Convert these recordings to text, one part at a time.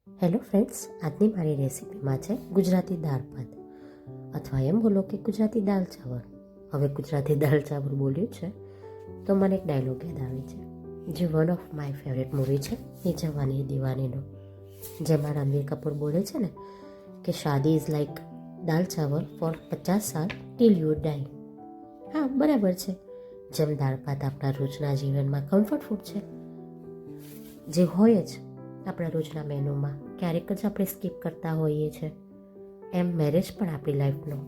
Hello friends, આજની મારી રેસિપીમાં છે ગુજરાતી દાળ ભાત, અથવા એમ બોલો કે ગુજરાતી દાળ ચાવલ. હવે ગુજરાતી દાળ ચાવલ બોલ્યું છે તો મને એક ડાયલોગ યાદ આવે છે, જે one of my favourite movie છે એ જવાની દીવાનીનો, જેમાં રણવીર કપૂર બોલે છે ને કે શાદી ઇઝ લાઈક દાળ ચાવલ ફોર 50 સાલ ટીલ યુ ડાઈ. હા, બરાબર છે. જેમ દાળ ભાત આપણા રોજના જીવનમાં કમ્ફર્ટ ફૂડ છે, જે હોય જ આપણા રોજના મેનુમાં, ક્યારેક જ આપણે સ્કીપ કરતા હોઈએ છીએ, એમ મેરેજ પણ આપણી લાઈફનો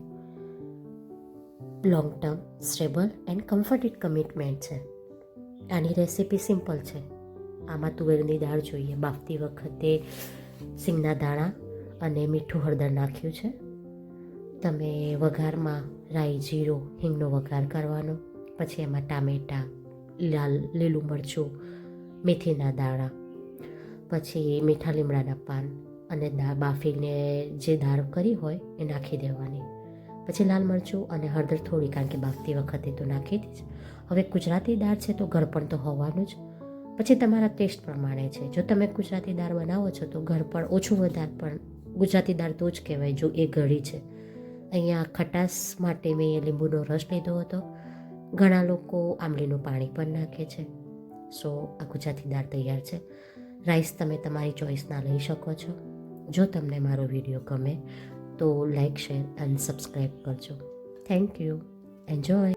long term stable and comforted commitment છે. આની રેસિપી સિમ્પલ છે. આમાં તુવેરની દાળ જોઈએ. બાફતી વખતે સિંગના દાણા અને મીઠું હળદર નાખ્યું છે. તમે વઘારમાં રાઈ, જીરું, હિંગનો વઘાર કરવાનો, પછી એમાં ટામેટાં, લીલું મરચું, મેથીના દાણા, પછી મીઠા લીમડાના પાન અને દાળ બાફીને જે દાળ કરી હોય એ નાખી દેવાની. પછી લાલ મરચું અને હળદર થોડી, કારણ કે બાફતી વખતે તો નાખી જ. હવે ગુજરાતી દાળ છે તો ગળપણ તો હોવાનું જ. પછી તમારા ટેસ્ટ પ્રમાણે છે. જો તમે ગુજરાતી દાળ બનાવો છો તો ગળપણ ઓછું વધારે, પણ ગુજરાતી દાળ તો જ કહેવાય જો એ ગળી છે. અહીંયા ખટાશ માટે મેં લીંબુનો રસ લીધો હતો. ઘણા લોકો આંબલીનું પાણી પણ નાખે છે. સો આ ગુજરાતી દાળ તૈયાર છે. રાઈસ તમે તમારી ચોઈસના લઈ શકો છો. જો તમને મારો વિડીયો ગમે તો લાઈક, શેર એન્ડ સબસ્ક્રાઈબ કરજો. Thank you. એન્જોય.